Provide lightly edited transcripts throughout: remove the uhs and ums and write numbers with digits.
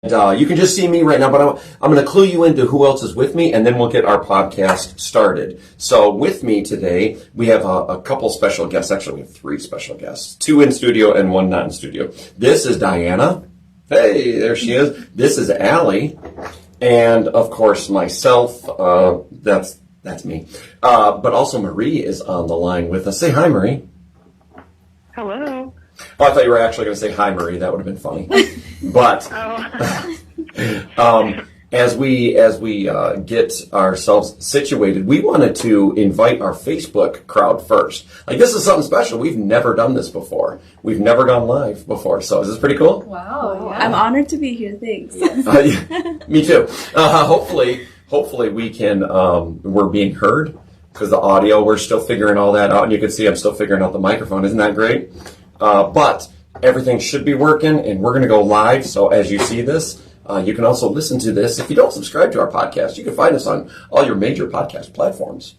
You can just see me right now, but I'm going to clue you into who else is with me, and then we'll get our podcast started. So with me today, we have a couple special guests. Actually, we have three special guests, two in studio and one not in studio. This is Diana. Hey, there she is. This is Allie. And, of course, myself. That's me. But also Marie is on the line with us. Say hi, Marie. Hello. Oh, I thought you were actually going to say hi, Marie. That would have been funny. But as we get ourselves situated, we wanted to invite our Facebook crowd first. Like, this is something special. We've never done this before. We've never gone live before. So is this pretty cool? Wow. Yeah. I'm honored to be here. Thanks. Yeah, me too. Hopefully we can, we're being heard because the audio, we're still figuring all that out. And you can see I'm still figuring out the microphone. Isn't that great? But everything should be working, and we're going to go live. So as you see this, you can also listen to this. If you don't subscribe to our podcast, you can find us on all your major podcast platforms,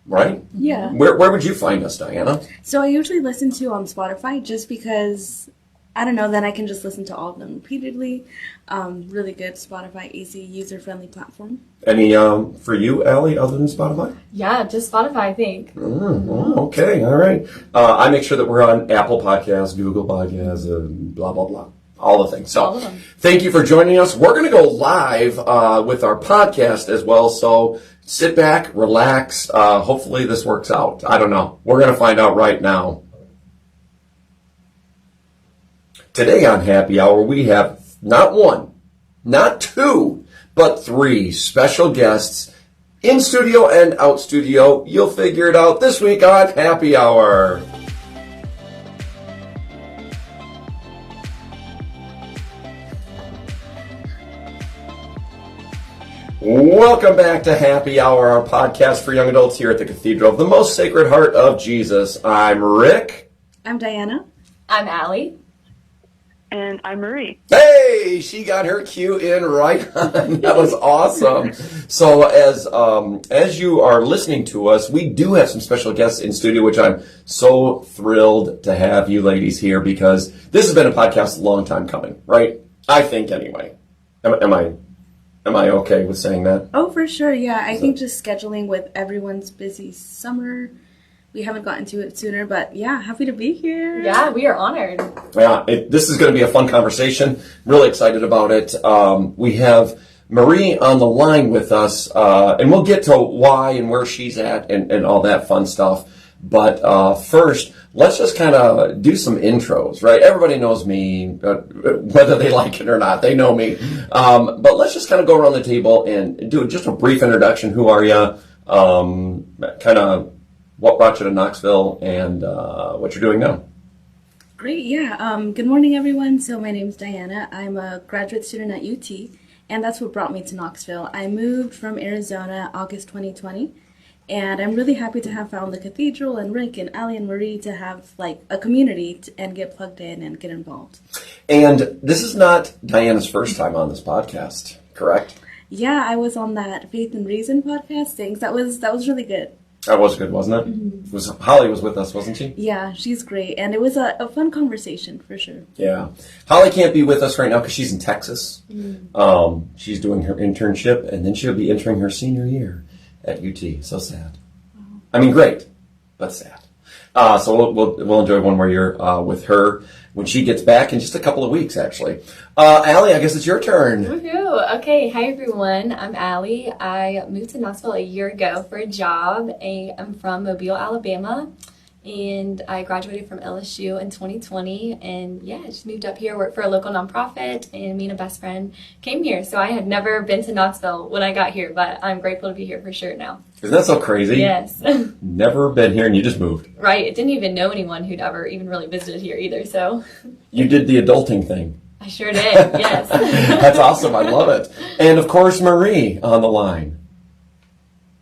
right? Yeah. Where would you find us, Diana? So I usually listen to on Spotify just because, I don't know, then I can just listen to all of them repeatedly. Really good Spotify, easy, user-friendly platform. Any for you, Allie, other than Spotify? Yeah, just Spotify, I think. Okay, all right. I make sure that we're on Apple Podcasts, Google Podcasts, blah, blah, blah. All the things. So, all of them. Thank you for joining us. We're going to go live with our podcast as well. So sit back, relax. Hopefully this works out. I don't know. We're going to find out right now. Today on Happy Hour, we have not one, not two, but three special guests in studio and out studio. You'll figure it out this week on Happy Hour. Welcome back to Happy Hour, our podcast for young adults here at the Cathedral of the Most Sacred Heart of Jesus. I'm Rick. I'm Diana. I'm Allie. And I'm Marie. Hey, she got her cue in right on. That was awesome. So as you are listening to us, we do have some special guests in studio, which I'm so thrilled to have you ladies here because this has been a podcast a long time coming, right? I think anyway. Am I okay with saying that? Oh, for sure, yeah. I think just scheduling with everyone's busy summer, we haven't gotten to it sooner, but yeah, happy to be here. Yeah, we are honored. Yeah, this is going to be a fun conversation. Really excited about it. We have Marie on the line with us, and we'll get to why and where she's at and all that fun stuff. But first, let's just kind of do some intros, right? Everybody knows me, whether they like it or not. They know me. But let's just kind of go around the table and do just a brief introduction. Who are you? Kind of what brought you to Knoxville and what you're doing now. Great, yeah. Good morning, everyone. So my name's Diana. I'm a graduate student at UT, and that's what brought me to Knoxville. I moved from Arizona August 2020. And I'm really happy to have found the Cathedral and Rick and Allie and Marie to have like a community and get plugged in and get involved. And this is not Diana's first time on this podcast, correct? Yeah, I was on that Faith and Reason podcast. Thanks. That was really good. That was good, wasn't it? Mm-hmm. Holly was with us, wasn't she? Yeah, she's great. And it was a fun conversation for sure. Yeah. Holly can't be with us right now because she's in Texas. Mm. She's doing her internship, and then she'll be entering her senior year at UT. So sad. Wow. I mean, great, but sad. So we'll enjoy one more year with her when she gets back in just a couple of weeks, actually. Allie, I guess it's your turn. Woohoo! Okay, hi everyone. I'm Allie. I moved to Knoxville a year ago for a job. I'm from Mobile, Alabama, and I graduated from LSU in 2020. And yeah, I just moved up here, worked for a local nonprofit, and me and a best friend came here. So I had never been to Knoxville when I got here, but I'm grateful to be here for sure now. Isn't that so crazy? Yes. Never been here and you just moved. Right. I didn't even know anyone who'd ever even really visited here either, so. You did the adulting thing. I sure did, yes. That's awesome. I love it. And of course, Marie on the line.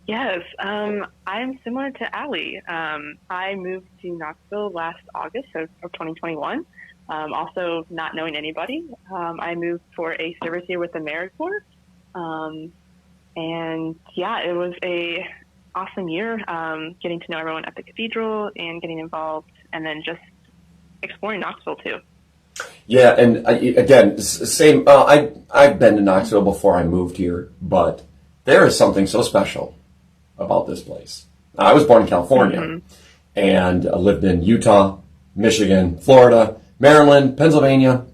Yes, I'm similar to Allie. I moved to Knoxville last August of 2021. Also not knowing anybody. I moved for a service year with the AmeriCorps. And yeah, it was a awesome year, getting to know everyone at the Cathedral and getting involved and then just exploring Knoxville too. Yeah, and again, same. I've been to Knoxville before I moved here, but there is something so special about this place. I was born in California, and I lived in Utah, Michigan, Florida, Maryland, Pennsylvania,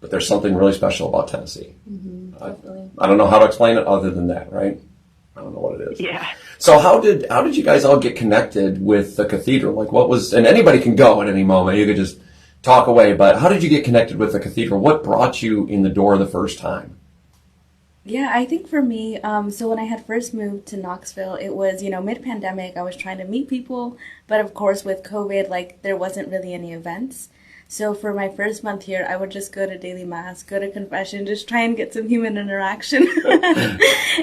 but there's something really special about Tennessee. Definitely. I don't know how to explain it other than that, right? I don't know what it is. Yeah. So how did you guys all get connected with the cathedral? Like, what was, and anybody can go at any moment. You could just talk away, but how did you get connected with the cathedral? What brought you in the door the first time? Yeah, I think for me, so when I had first moved to Knoxville, it was, mid-pandemic. I was trying to meet people, but of course with COVID, like, there wasn't really any events. So for my first month here, I would just go to daily mass, go to confession, just try and get some human interaction.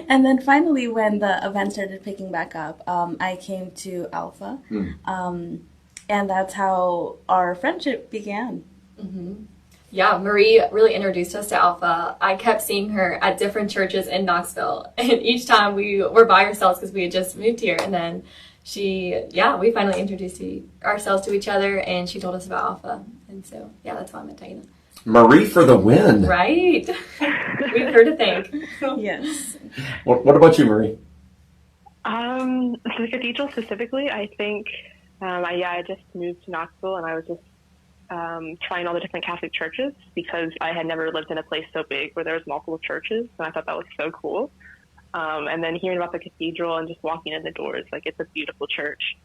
And then finally, when the event started picking back up, I came to Alpha. And that's how our friendship began. Yeah, Marie really introduced us to Alpha. I kept seeing her at different churches in Knoxville, and each time we were by ourselves because we had just moved here, and then we finally introduced ourselves to each other, and she told us about Alpha, and so, yeah, that's how I met Diana. Marie for the win. Right? We have her to thank. Yes. What about you, Marie? The cathedral specifically, I think, I just moved to Knoxville, and I was just trying all the different Catholic churches because I had never lived in a place so big where there was multiple churches, and I thought that was so cool. And then hearing about the cathedral and just walking in the doors, like, it's a beautiful church.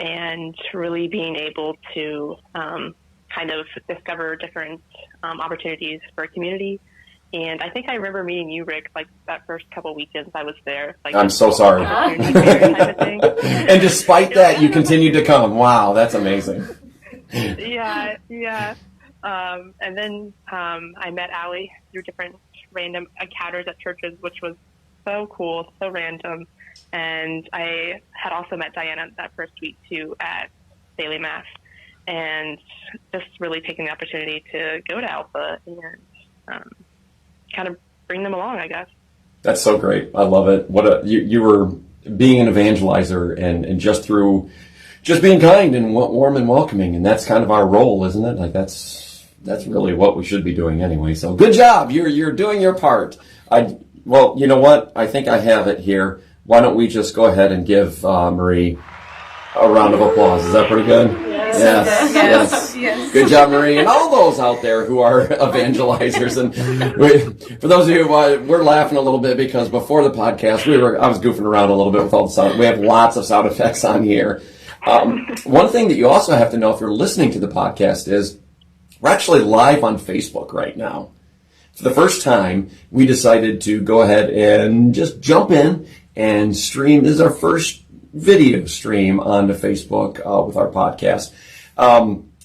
And really being able to kind of discover different opportunities for a community. And I think I remember meeting you, Rick, like that first couple weekends I was there. Like, I'm so sorry. Type of thing. And despite that, you continued to come. Wow, that's amazing. Yeah. And then I met Allie through different random encounters at churches, which was so cool, so random. And I had also met Diana that first week too at daily mass, and just really taking the opportunity to go to Alpha and kind of bring them along, I guess. That's so great. I love it. You were being an evangelizer and just through just being kind and warm and welcoming, and that's kind of our role, isn't it? Like, that's really what we should be doing anyway. So good job. You're doing your part. Well, you know what? I think I have it here. Why don't we just go ahead and give Marie a round of applause? Is that pretty good? Yes. Good job, Marie, and all those out there who are evangelizers. And for those of you, we're laughing a little bit because before the podcast, I was goofing around a little bit with all the sound. We have lots of sound effects on here. One thing that you also have to know if you're listening to the podcast is we're actually live on Facebook right now. For the first time, we decided to go ahead and just jump in and stream. This is our first video stream onto Facebook with our podcast.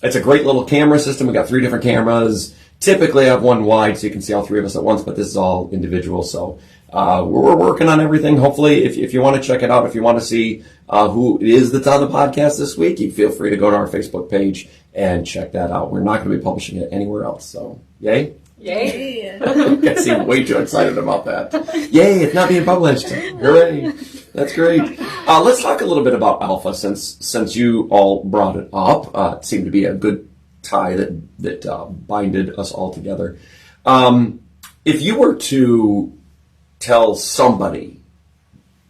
It's a great little camera system. We got 3 different cameras. Typically, I have one wide so you can see all 3 of us at once, but this is all individual. So we're working on everything. Hopefully, if you want to check it out, if you want to see who it is that's on the podcast this week, you feel free to go to our Facebook page and check that out. We're not going to be publishing it anywhere else. So, yay? Yay. I seem way too excited about that. Yay, it's not being published. Hooray. That's great. Let's talk a little bit about Alpha since you all brought it up. It seemed to be a good tie that binded us all together. If you were to tell somebody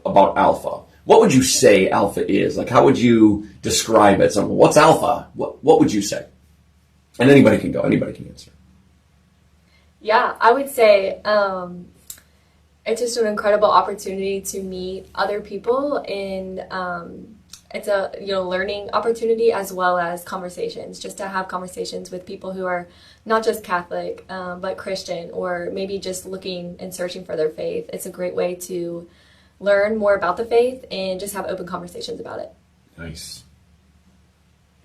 about Alpha, what would you say Alpha is? Like, how would you describe it? So, what's Alpha? What would you say? And anybody can go. Anybody can answer. Yeah, I would say it's just an incredible opportunity to meet other people, and it's a learning opportunity as well as conversations. Just to have conversations with people who are not just Catholic but Christian, or maybe just looking and searching for their faith. It's a great way to learn more about the faith and just have open conversations about it. Nice.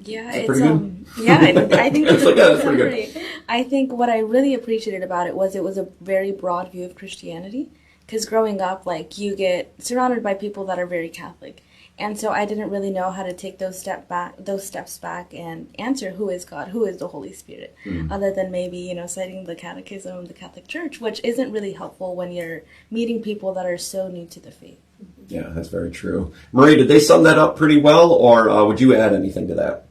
Yeah, it's I think that's pretty good. I think what I really appreciated about it was a very broad view of Christianity. Because growing up, like, you get surrounded by people that are very Catholic, and so I didn't really know how to take those steps back and answer who is God, who is the Holy Spirit, other than maybe citing the Catechism of the Catholic Church, which isn't really helpful when you're meeting people that are so new to the faith. Yeah, that's very true. Marie, did they sum that up pretty well, or would you add anything to that?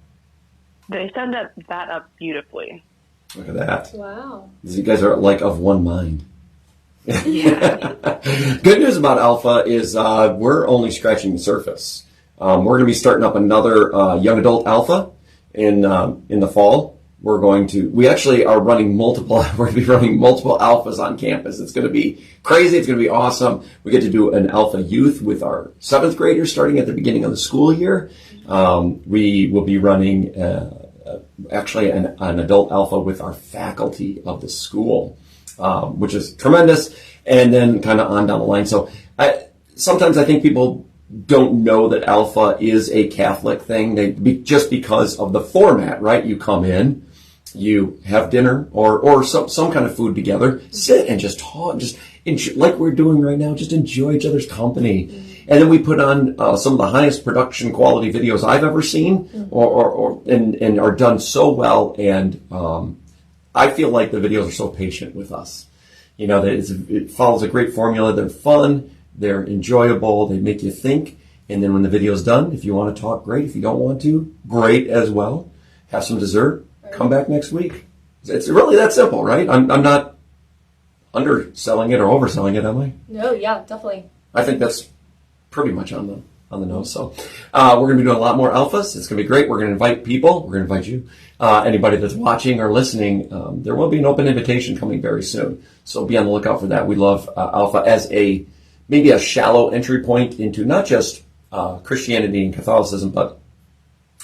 They set that up beautifully. Look at that. Wow. You guys are like of one mind. Yeah. Good news about Alpha is we're only scratching the surface. We're going to be starting up another young adult Alpha in the fall. We actually are running multiple. We're going to be running multiple Alphas on campus. It's going to be crazy. It's going to be awesome. We get to do an Alpha Youth with our 7th graders starting at the beginning of the school year. We will be running actually an adult Alpha with our faculty of the school, which is tremendous. And then kind of on down the line. So sometimes I think people don't know that Alpha is a Catholic thing. Just because of the format, right? You come in, you have dinner or some kind of food together, sit and just talk, just enjoy, like we're doing right now, just enjoy each other's company. And then we put on some of the highest production quality videos I've ever seen, and are done so well. And I feel like the videos are so patient with us. You know, that it follows a great formula. They're fun, they're enjoyable, they make you think. And then when the video's done, if you want to talk, great. If you don't want to, great as well. Have some dessert. Come back next week. It's really that simple, right? I'm not underselling it or overselling it, am I? No, yeah, definitely. I think that's pretty much on the nose. So we're going to be doing a lot more Alphas. It's going to be great. We're going to invite people. We're going to invite you. Anybody that's watching or listening, there will be an open invitation coming very soon. So be on the lookout for that. We love Alpha as maybe a shallow entry point into not just Christianity and Catholicism, but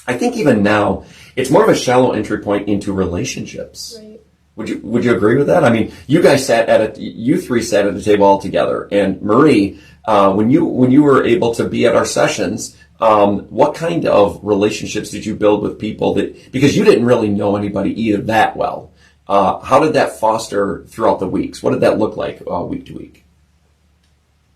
I think even now it's more of a shallow entry point into relationships. Right. Would you agree with that? I mean, you three sat at the table all together, and Marie, when you were able to be at our sessions, what kind of relationships did you build with people because you didn't really know anybody either that well? How did that foster throughout the weeks? What did that look like week to week?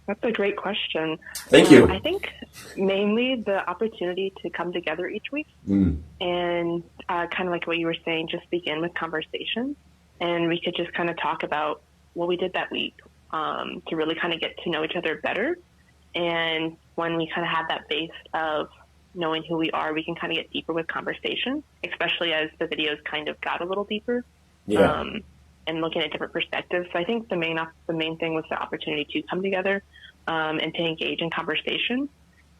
That's a great question. Thank you. I think mainly the opportunity to come together each week and kind of like what you were saying, just begin with conversation. And we could just kind of talk about what we did that week to really kind of get to know each other better. And when we kind of have that base of knowing who we are, we can kind of get deeper with conversation, especially as the videos kind of got a little deeper. Yeah. And looking at different perspectives. So I think the main thing was the opportunity to come together and to engage in conversation,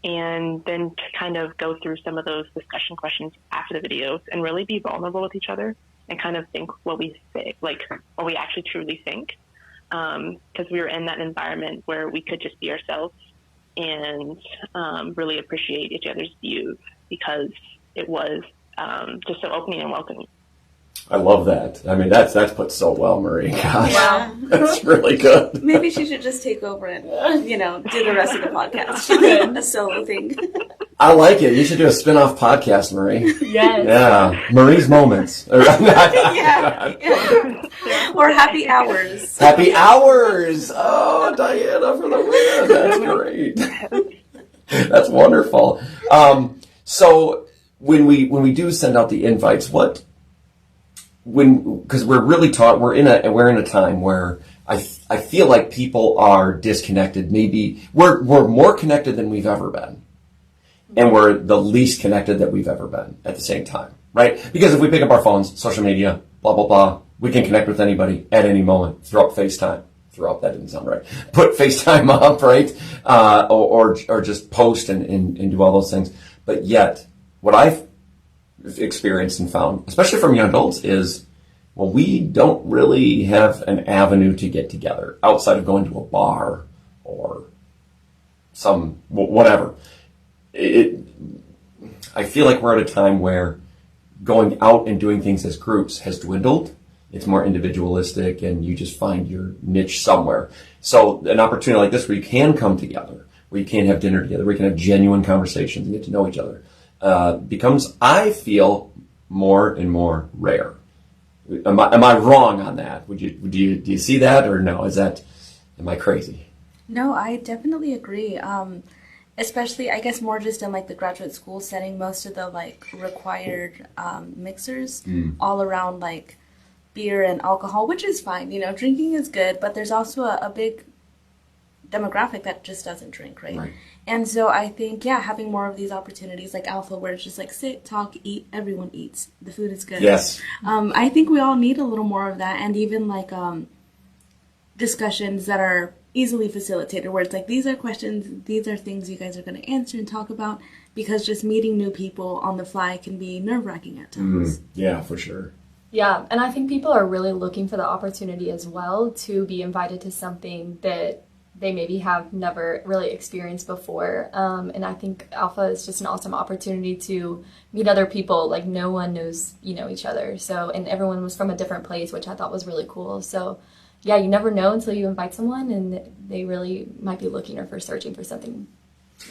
and then to kind of go through some of those discussion questions after the videos and really be vulnerable with each other and kind of think what we say, like what we actually truly think. Because we were in that environment where we could just be ourselves and really appreciate each other's views because it was just so opening and welcoming. I love that. I mean, that's put so well, Marie. Gosh, Yeah. that's really good. Maybe she should just take over and, do the rest of the podcast. A solo thing. I like it. You should do a spin-off podcast, Marie. Yes. Yeah, Marie's Moments. Yeah. Or happy hours. Happy hours. Oh, Diana for the win. That's great. That's wonderful. So when we do send out the invites, because we're in a time where I feel like people are disconnected. Maybe we're more connected than we've ever been, and we're the least connected that we've ever been at the same time, right? Because if we pick up our phones, social media, blah blah blah, we can connect with anybody at any moment throughout FaceTime. That didn't sound right. Put FaceTime up, right? Or just post and do all those things. But yet, what I've experienced and found, especially from young adults, is we don't really have an avenue to get together outside of going to a bar or some whatever. I feel like we're at a time where going out and doing things as groups has dwindled. It's more individualistic, and you just find your niche somewhere. So an opportunity like this where you can come together, where you can have dinner together, where you can have genuine conversations and get to know each other, becomes, I feel, more and more rare. Am I wrong on that? Do you see that, or no? Am I crazy? No, I definitely agree. Especially, I guess, more just in like the graduate school setting, most of the like required mixers all around like beer and alcohol, which is fine. Drinking is good, but there's also a big demographic that just doesn't drink, Right. And so I think, having more of these opportunities like Alpha, where it's just like sit, talk, eat, everyone eats. The food is good. Yes. I think we all need a little more of that, and even like discussions that are easily facilitated, where it's like, these are questions, these are things you guys are going to answer and talk about, because just meeting new people on the fly can be nerve-wracking at times. Yeah, for sure. Yeah, and I think people are really looking for the opportunity as well to be invited to something that they maybe have never really experienced before. And I think Alpha is just an awesome opportunity to meet other people. Like, no one knows, each other. So, and everyone was from a different place, which I thought was really cool. So, yeah, you never know until you invite someone, and they really might be looking or searching for something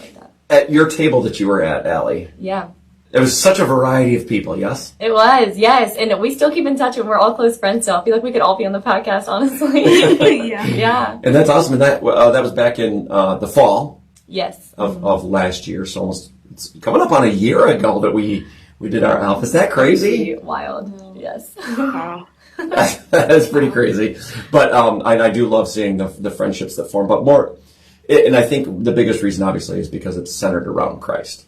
like that. At your table that you were at, Allie, Yeah. it was such a variety of people, yes? It was, yes. And we still keep in touch, and we're all close friends, so I feel like we could all be on the podcast, honestly. Yeah. And that's awesome. And that was back in the fall Yes. of last year. So it's coming up on a year ago that we did our Alpha. Is that crazy? Pretty wild. Yes. Wow. That's pretty crazy. But I do love seeing the friendships that form. But and I think the biggest reason, obviously, is because it's centered around Christ.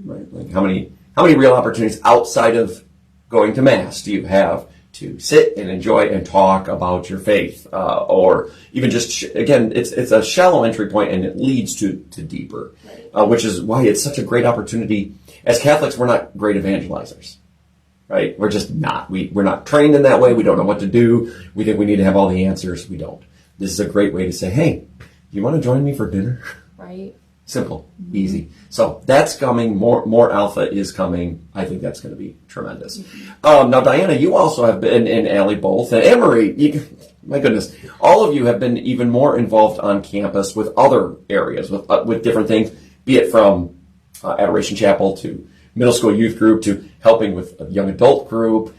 Right? Like, how many real opportunities outside of going to Mass do you have to sit and enjoy and talk about your faith, or even just again, it's a shallow entry point, and it leads to deeper, which is why it's such a great opportunity. As Catholics, we're not great evangelizers, right? We're just not. We're not trained in that way. We don't know what to do. We think we need to have all the answers. We don't. This is a great way to say, hey, you want to join me for dinner? Right. Simple, easy. So that's coming. More Alpha is coming. I think that's going to be tremendous. Now, Diana, you also have been, and Allie both, and Anne-Marie, my goodness, all of you have been even more involved on campus with other areas, with different things, be it from Adoration Chapel to middle school youth group to helping with a young adult group.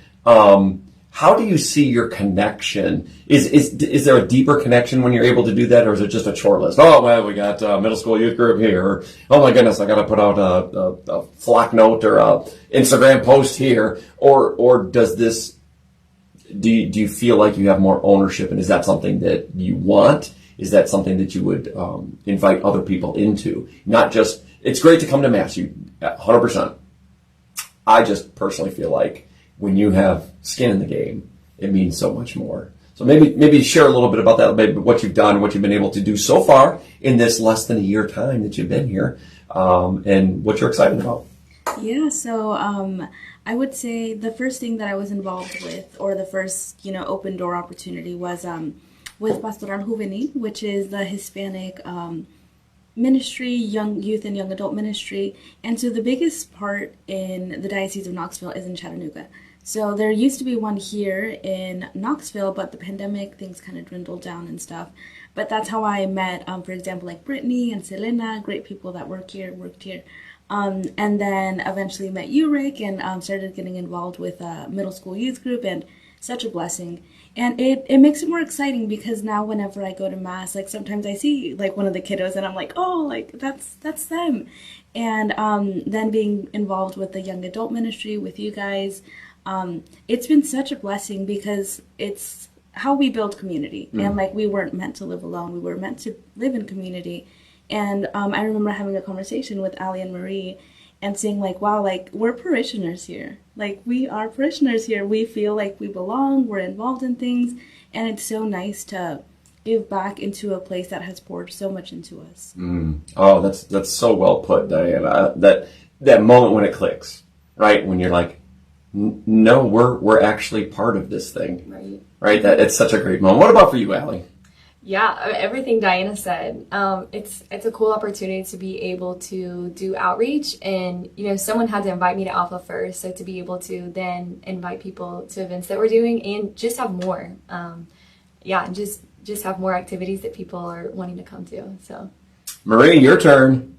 How do you see your connection? Is there a deeper connection when you're able to do that, or is it just a chore list? Oh, well, we got middle school youth group here. Or, oh my goodness, I got to put out a Flock note or a Instagram post here. Or does this? Do you feel like you have more ownership, and is that something that you want? Is that something that you would invite other people into? Not just, it's great to come to Mass, 100%. I just personally feel like when you have skin in the game, it means so much more. So maybe share a little bit about that, maybe what you've done, what you've been able to do so far in this less than a year time that you've been here, and what you're excited about. Yeah, so I would say the first thing that I was involved with, or the first, open door opportunity, was with Pastoral Juvenil, which is the Hispanic ministry, young youth and young adult ministry. And so the biggest part in the Diocese of Knoxville is in Chattanooga. So there used to be one here in Knoxville, but the pandemic, things kind of dwindled down and stuff. But that's how I met, for example, like Brittany and Selena, great people that worked here. And then eventually met you, Rick, and started getting involved with a middle school youth group, and such a blessing. And it makes it more exciting, because now whenever I go to Mass, like sometimes I see like one of the kiddos and I'm like, oh, like that's them. And then being involved with the young adult ministry with you guys, it's been such a blessing, because it's how we build community. And like, we weren't meant to live alone. We were meant to live in community. And I remember having a conversation with Allie and Marie and saying like, wow, like we're parishioners here. Like, we are parishioners here. We feel like we belong. We're involved in things. And it's so nice to give back into a place that has poured so much into us. Oh, that's so well put, Diana. That moment when it clicks, right? When you're like, no, we're actually part of this thing. Right? It's such a great moment. What about for you, Allie? Yeah, everything Diana said. It's a cool opportunity to be able to do outreach, and someone had to invite me to Alpha first, so to be able to then invite people to events that we're doing, and just have more, and just have more activities that people are wanting to come to. So, Marie, your turn.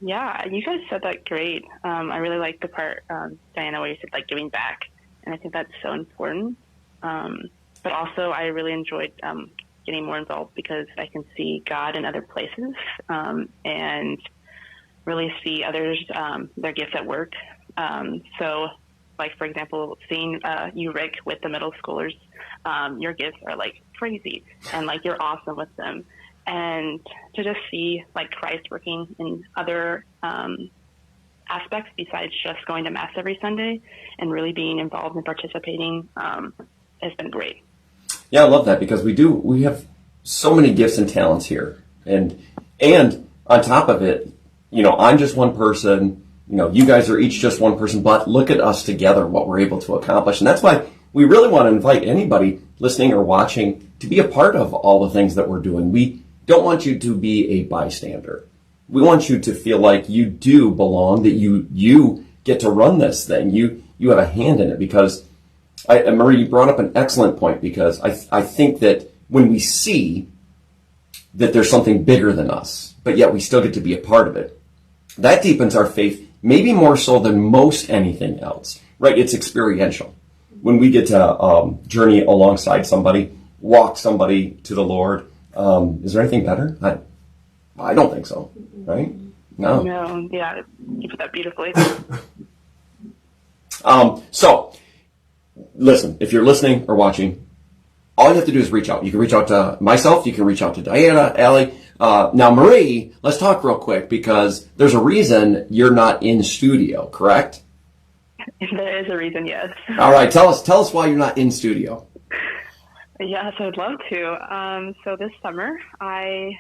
Yeah, you guys said that great. I really like the part, Diana, where you said like giving back, and I think that's so important. But also, I really enjoyed getting more involved, because I can see God in other places, and really see others, their gifts at work. So like, for example, seeing you, Rick, with the middle schoolers, your gifts are like crazy and like you're awesome with them. And to just see like Christ working in other aspects besides just going to Mass every Sunday and really being involved and participating has been great. Yeah, I love that because we have so many gifts and talents here. And on top of it, you know, I'm just one person, you know, you guys are each just one person, but look at us together, what we're able to accomplish. And that's why we really want to invite anybody listening or watching to be a part of all the things that we're doing. We don't want you to be a bystander. We want you to feel like you do belong, that you get to run this thing. You have a hand in it because, Marie, you brought up an excellent point because I think that when we see that there's something bigger than us, but yet we still get to be a part of it, that deepens our faith maybe more so than most anything else, right? It's experiential. When we get to journey alongside somebody, walk somebody to the Lord, is there anything better? I don't think so, right? No. No, yeah, you put that beautifully. So, listen, if you're listening or watching, all you have to do is reach out. You can reach out to myself. You can reach out to Diana, Allie. Now, Marie, let's talk real quick because there's a reason you're not in studio, correct? There is a reason, yes. All right, tell us why you're not in studio. Yes, I'd love to. So this summer, I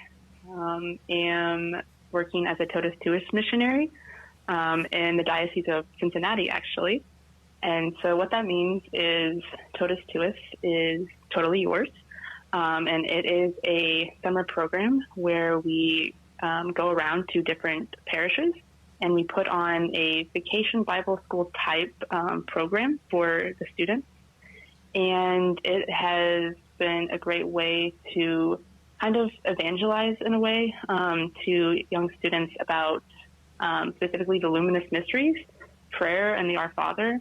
am working as a Totus Tuus missionary in the Diocese of Cincinnati, actually. And so what that means is Totus Tuus is totally yours. And it is a summer program where we go around to different parishes and we put on a vacation Bible school type program for the students. And it has been a great way to kind of evangelize in a way to young students about specifically the luminous mysteries, prayer, and the Our Father.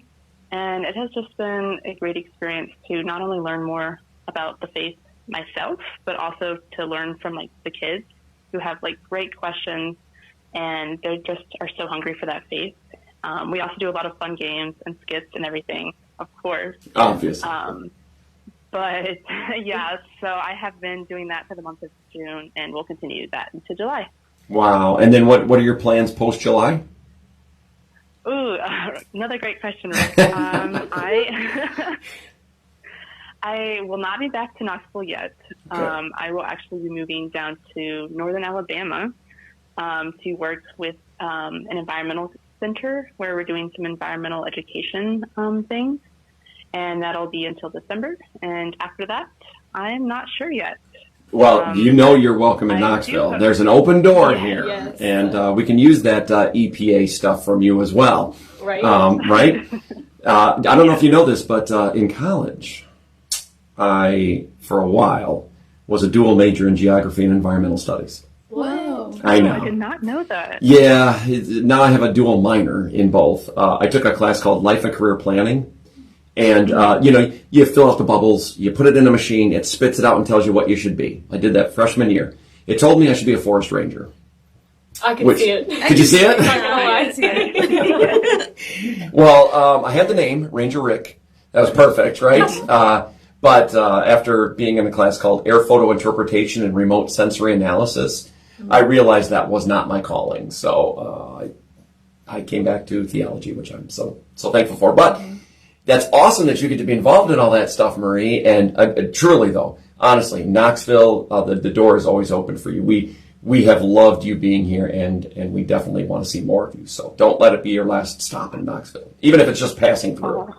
And it has just been a great experience to not only learn more about the faith myself, but also to learn from like the kids who have like great questions and they just are so hungry for that faith. We also do a lot of fun games and skits and everything, of course. Obviously. But yeah, so I have been doing that for the month of June and we'll continue that into July. Wow. And then what are your plans post-July? Ooh, another great question, Rick. I will not be back to Knoxville yet. Okay. I will actually be moving down to northern Alabama to work with an environmental center where we're doing some environmental education things. And that'll be until December. And after that, I'm not sure yet. Well, you know you're welcome in Knoxville. There's an open door here. Yes. And we can use that EPA stuff from you as well. Right. Right? I don't know if you know this, but in college, I, for a while, was a dual major in geography and environmental studies. Whoa. I know. I did not know that. Yeah, now I have a dual minor in both. I took a class called Life and Career Planning. And, you fill out the bubbles, you put it in a machine, it spits it out and tells you what you should be. I did that freshman year. It told me I should be a forest ranger. I can see it. Could you see it? I see it. Well, I had the name, Ranger Rick. That was perfect, right? But after being in a class called Air Photo Interpretation and Remote Sensory Analysis, I realized that was not my calling. So I came back to theology, which I'm so thankful for. But that's awesome that you get to be involved in all that stuff, Marie. And truly, though, honestly, Knoxville, the door is always open for you. We have loved you being here, and we definitely want to see more of you. So don't let it be your last stop in Knoxville, even if it's just passing through.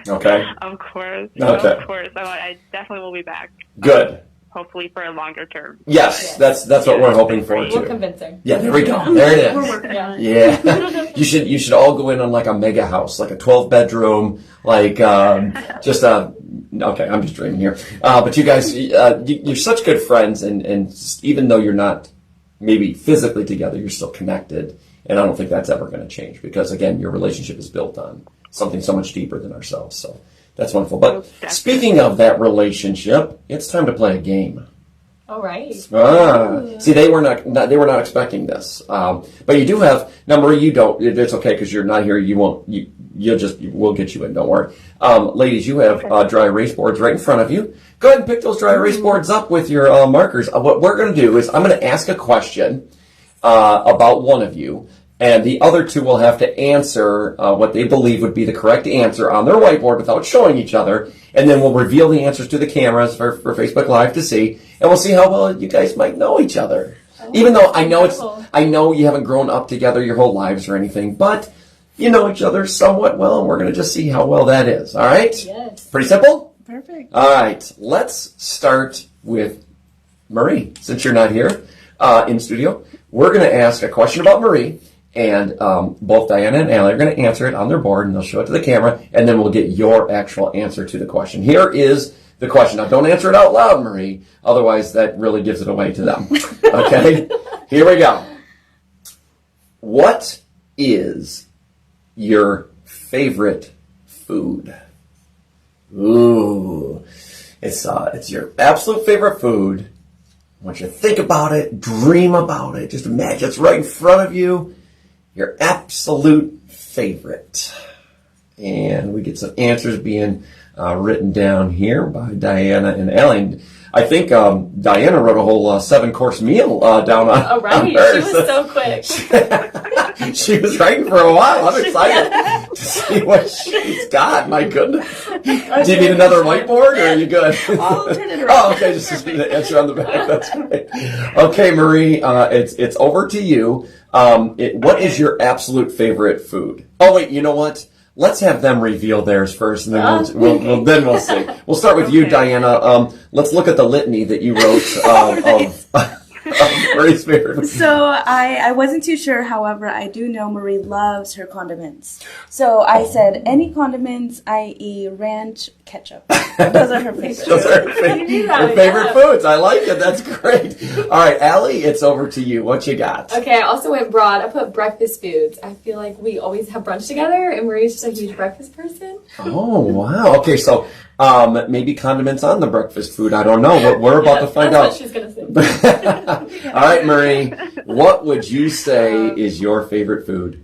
Okay? Of course. Okay. Of course. I definitely will be back. Good. Hopefully for a longer term. Yes, that's what we're hoping for, too. We'll convince her. Yeah, there we go. There it is. We're working on it. Yeah. You should all go in on like a mega house, like a 12-bedroom, like okay, I'm just dreaming here. But you guys, you're such good friends, and even though you're not maybe physically together, you're still connected. And I don't think that's ever going to change because, again, your relationship is built on something so much deeper than ourselves. So that's wonderful. But speaking of that relationship, it's time to play a game. All right. See, they were not expecting this. But you do have, now Marie, you don't, it's okay because you're not here. We'll get you in, don't worry. Ladies, you have dry erase boards right in front of you. Go ahead and pick those dry erase boards up with your markers. What we're going to do is I'm going to ask a question about one of you, and the other two will have to answer what they believe would be the correct answer on their whiteboard without showing each other, and then we'll reveal the answers to the cameras for Facebook Live to see, and we'll see how well you guys might know each other. Even though I know you haven't grown up together your whole lives or anything, but you know each other somewhat well, and we're going to just see how well that is. All right? Yes. Pretty simple? Perfect. All right. Let's start with Marie. Since you're not here in studio, we're going to ask a question about Marie, and both Diana and Allie are going to answer it on their board, and they'll show it to the camera, and then we'll get your actual answer to the question. Here is the question. Now, don't answer it out loud, Marie. Otherwise, that really gives it away to them. Okay? Here we go. What is your favorite food? Ooh. It's your absolute favorite food. I want you to think about it, dream about it, just imagine it's right in front of you. Your absolute favorite. And we get some answers being written down here by Diana and Allie. I think Diana wrote a whole 7-course meal down on, Oh, right. on hers. She was so quick. She was writing for a while. I'm excited to see what she's got. My goodness. Do you need another whiteboard, or are you good? I'll turn it around. Oh, okay. Just the answer on the back. That's great. Okay, Marie, it's over to you. What is your absolute favorite food? Oh, wait. You know what? Let's have them reveal theirs first, and then we'll see. We'll start with you, Diana. Let's look at the litany that you wrote of Marie's favorite food. So I wasn't too sure. However, I do know Marie loves her condiments. So I said any condiments, i.e. ranch, ketchup. Those are her favorites. Those are her favorite foods. I like it. That's great. All right, Allie, it's over to you. What you got? Okay, I also went broad. I put breakfast foods. I feel like we always have brunch together, and Marie's just a huge breakfast person. Oh, wow. Okay, so maybe condiments on the breakfast food. I don't know, but we're about to find out. That's what she's going to say. All right, Marie, what would you say is your favorite food?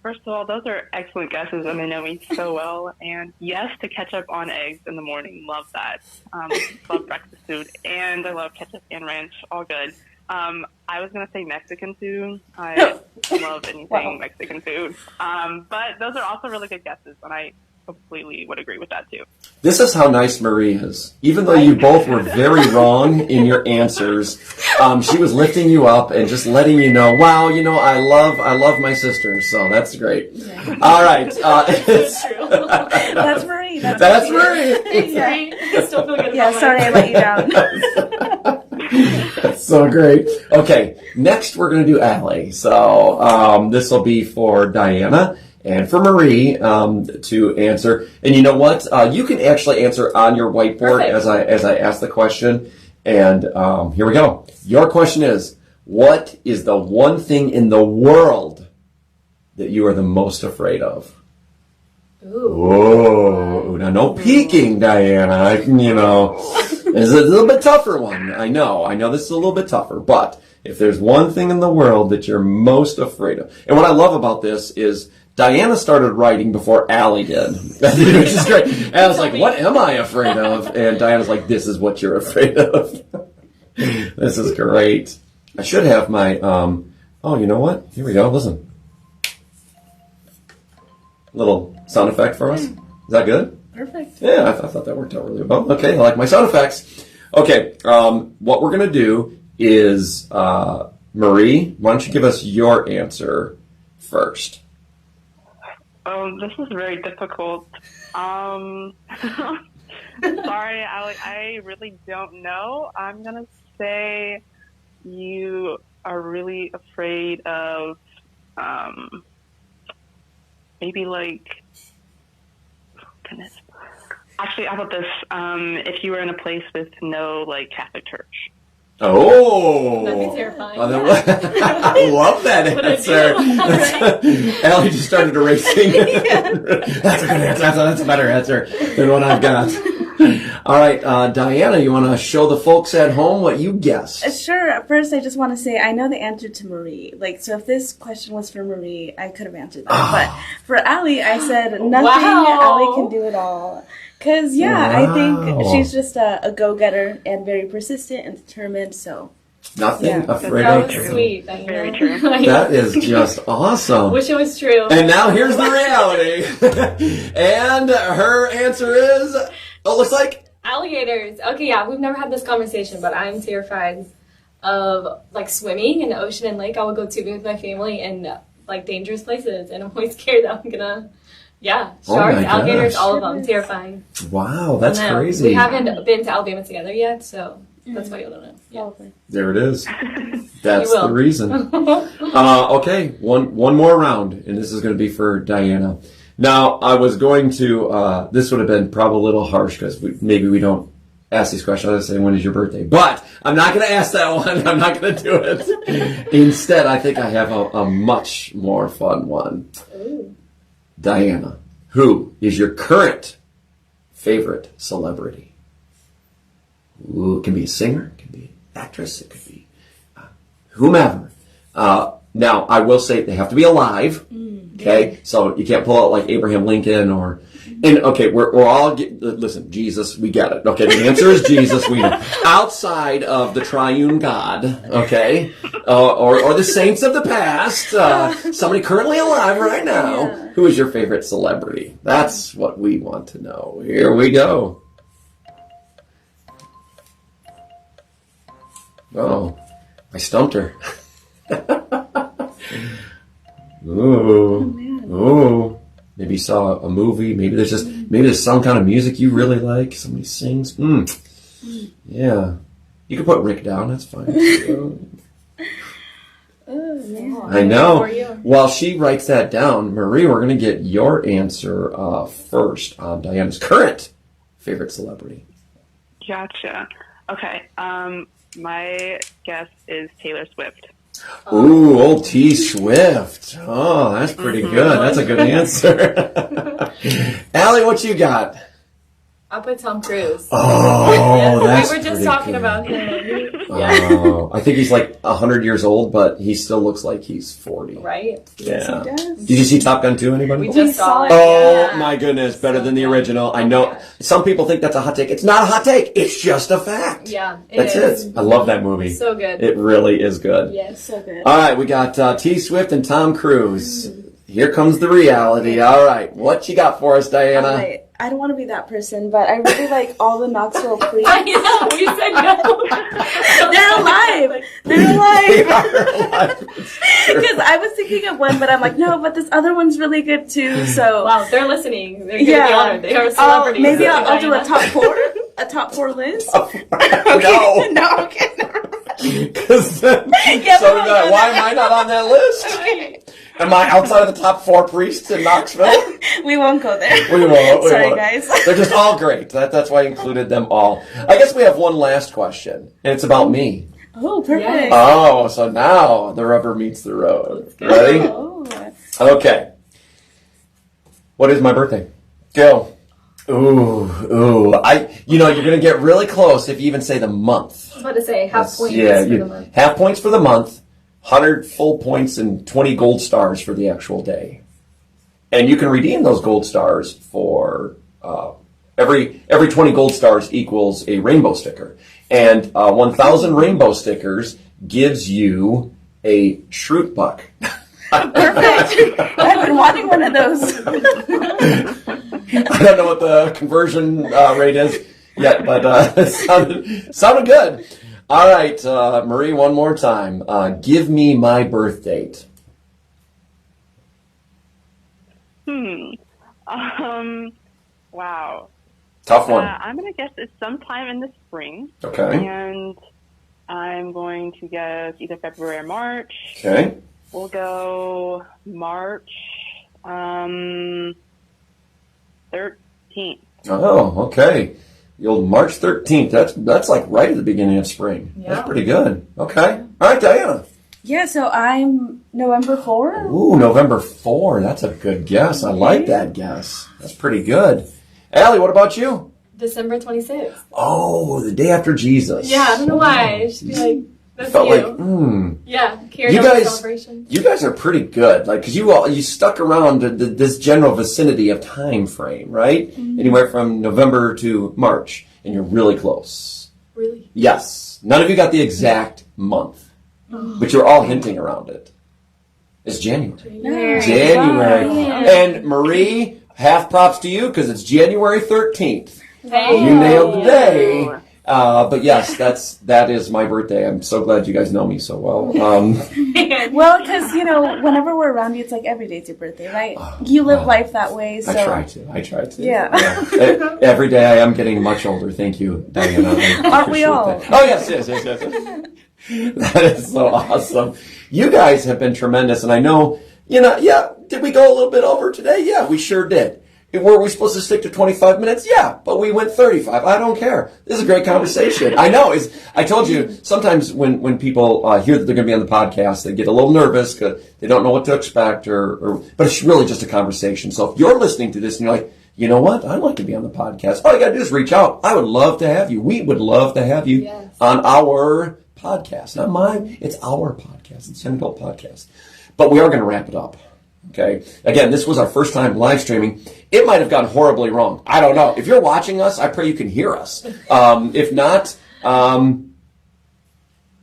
First of all, those are excellent guesses, and they know me so well. And yes, to ketchup on eggs in the morning. Love that. Love breakfast food, and I love ketchup and ranch. All good. I was going to say Mexican food. I love anything Mexican food. But those are also really good guesses, and I completely would agree with that too. This is how nice Marie is. Even though you both were very wrong in your answers, she was lifting you up and just letting you know, wow, I love my sisters, so that's great. Yeah. All right. That's true. That's Marie. That's Marie. Thanks, Marie. I still feel good about Sorry I let you down. That's so great. Okay, next we're going to do Allie. So this will be for Diana and for Marie to answer. And you know what? You can actually answer on your whiteboard as I ask the question. And here we go. Your question is, what is the one thing in the world that you are the most afraid of? Ooh. Whoa. Now, no peeking, Diana. It's a little bit tougher one. I know this is a little bit tougher. But if there's one thing in the world that you're most afraid of. And what I love about this is Diana started writing before Allie did, which is great. And I was like, what am I afraid of? And Diana's like, this is what you're afraid of. This is great. I should have my, you know what? Here we go. Listen. Little sound effect for us. Is that good? Perfect. Yeah, I thought that worked out really well. Okay, I like my sound effects. Okay, what we're going to do is, Marie, why don't you give us your answer first? This is very difficult. Sorry, Allie, I really don't know. I'm going to say you are really afraid of maybe goodness. Actually, how about this? If you were in a place with no Catholic church. Oh, that'd be terrifying. I love that answer. Allie just started erasing. That's a good answer. That's a better answer than what I've got. All right, Diana, you want to show the folks at home what you guessed? Sure. First, I just want to say I know the answer to Marie. So if this question was for Marie, I could have answered that. But for Allie, I said nothing. Wow. Allie can do it all. Because, I think she's just a go-getter and very persistent and determined, so... Nothing afraid That of. was sweet. Very true. That is just awesome. Wish it was true. And now here's the reality. And her answer is, it looks like... Alligators. Okay, yeah, we've never had this conversation, but I'm terrified of like swimming in the ocean and lake. I would go tubing with my family in like dangerous places, and I'm always scared that I'm gonna, sharks, my alligators, gosh. all of them, terrifying. Wow, that's No, crazy. We haven't been to Alabama together yet, so that's why you don't know. Yeah. There it is. That's You will. the reason. Okay, one more round, and this is going to be for Diana. Now, I was going to, this would have been probably a little harsh because maybe we don't ask these questions. I was saying, when is your birthday? But I'm not going to ask that one. I'm not going to do it. Instead, I think I have a much more fun one. Ooh. Diana, who is your current favorite celebrity? Ooh, it can be a singer, it can be an actress, it could be whomever. Now, I will say they have to be alive. Okay, so you can't pull out like Abraham Lincoln or, and okay, we're all listen, Jesus, we get it. Okay, the answer is Jesus. We know outside of the triune God. Okay, or the saints of the past. Somebody currently alive right now. Who is your favorite celebrity? That's what we want to know. Here we go. Oh, I stumped her. Ooh. Maybe you saw a movie. Maybe there's some kind of music you really like. Somebody sings. Yeah. You can put Rick down. That's fine. I know. While she writes that down, Marie, we're going to get your answer first on Diana's current favorite celebrity. Gotcha. Okay. My guess is Taylor Swift. Ooh, old T Swift. Oh, that's pretty good. That's a good answer. Allie, what you got? I'll put Tom Cruise. Oh, that's we were just pretty talking good. about him. Oh, I think he's like 100 years old, but he still looks like he's 40. Right? Yeah. Yes, he does. Did you see Top Gun 2, anybody? We just saw it. Oh Yeah. my goodness, better So than the good. original. I know some people think that's a hot take. It's not a hot take. It's just a fact. Yeah, That's is. it. I love that movie. So good. It really is good. Yes. So good. All right, we got T Swift and Tom Cruise. Here comes the reality. All right, what you got for us, Diana? All right. I don't want to be that person, but I really like all the Knoxville priests. I know, we said no. They're alive. They're They alive. are alive. Because I was thinking of one, but I'm like, no, but this other one's really good too. So Wow, they're listening. They're going to be honored. They are celebrities. maybe I'll do a Diana. top four list. No. Okay, never mind. Because Yeah, so but did I. Why am I not on that list? Am I outside of the top 4 priests in Knoxville? We won't go there. We won't. Sorry, guys. They're just all great. That's why I included them all. I guess we have one last question, and it's about me. Oh, perfect. Yes. Oh, so now the rubber meets the road. Ready? Oh. Okay. What is my birthday? Go. Ooh. You're gonna get really close if you even say the month. I was about to say half points Yeah, for the month. half points for the month, 100 full points and 20 gold stars for the actual day. And you can redeem those gold stars for every 20 gold stars equals a rainbow sticker. And 1,000 rainbow stickers gives you a Shroot Buck. Perfect. I've been wanting one of those. I don't know what the conversion rate is yet, but it sounded good. All right, Marie, one more time. Give me my birth date. Wow. Tough one. I'm going to guess it's sometime in the spring. Okay. And I'm going to guess either February or March. Okay. We'll go March 13th. Oh, okay. The old March 13th. That's like right at the beginning of spring. Yeah. That's pretty good. Okay. All right, Diana. Yeah, so I'm November 4. Ooh, November 4. That's a good guess. I like that guess. That's pretty good. Allie, what about you? December 26th. Oh, the day after Jesus. Yeah, I don't know why. It should be like, that's Felt you. like, Yeah, carried You over guys- celebration. You guys are pretty good, like, because you stuck around this general vicinity of time frame, right? Anywhere from November to March, and you're really close. Really? Yes, none of you got the exact month, but you're all hinting around it. It's January. January. Wow. And Marie, half props to you because it's January 13th. Hey. You nailed the day. But yes, that is my birthday. I'm so glad you guys know me so well. Well, because, whenever we're around you, it's like every day's your birthday, right? You live life that way, so. I try to. Yeah. Every day I am getting much older. Thank you, Diana. I Aren't we appreciate all? that. Oh, yes. That is so awesome. You guys have been tremendous, and I know, did we go a little bit over today? Yeah, we sure did. Were we supposed to stick to 25 minutes? Yeah, but we went 35. I don't care. This is a great conversation. I know. I told you, sometimes when people hear that they're going to be on the podcast, they get a little nervous because they don't know what to expect, but it's really just a conversation. So if you're listening to this and you're like, you know what? I'd like to be on the podcast. All you got to do is reach out. I would love to have you. We would love to have you on our podcast. Not mine. It's our podcast. It's Young Adult Podcast. But we are going to wrap it up. Okay. Again, this was our first time live streaming. It might have gone horribly wrong. I don't know. If you're watching us, I pray you can hear us. If not, I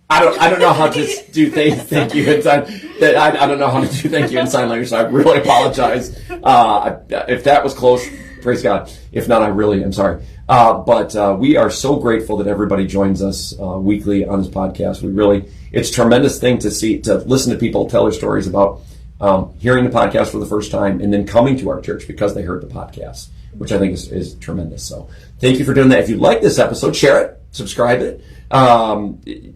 don't know how to do thank you in sign. I don't know how to do thank you in sign language. So I really apologize. If that was close, praise God. If not, I really am sorry. But we are so grateful that everybody joins us weekly on this podcast. It's a tremendous thing to listen to people tell their stories about hearing the podcast for the first time and then coming to our church because they heard the podcast, which I think is tremendous. So thank you for doing that. If you like this episode, share it, subscribe it.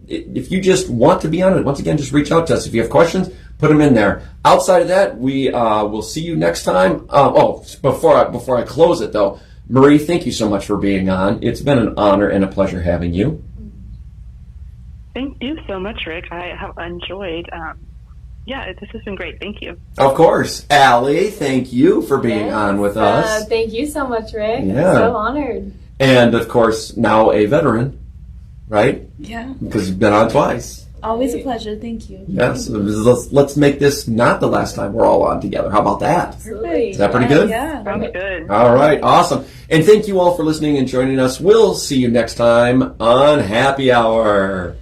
If you just want to be on it, once again, just reach out to us. If you have questions, put them in there. Outside of that, we will see you next time. Before I close it though, Marie, thank you so much for being on. It's been an honor and a pleasure having you. Thank you so much, Rick. I have enjoyed. This has been great. Thank you. Of course. Allie, thank you for being on with us. Thank you so much, Rick. Yeah. So honored. And, of course, now a veteran, right? Yeah. Because you've been on twice. Always a pleasure. Thank you. Yes. Let's make this not the last time we're all on together. How about that? Absolutely. Is that pretty good? Yeah. Sounds good. All right. Awesome. And thank you all for listening and joining us. We'll see you next time on Happy Hour.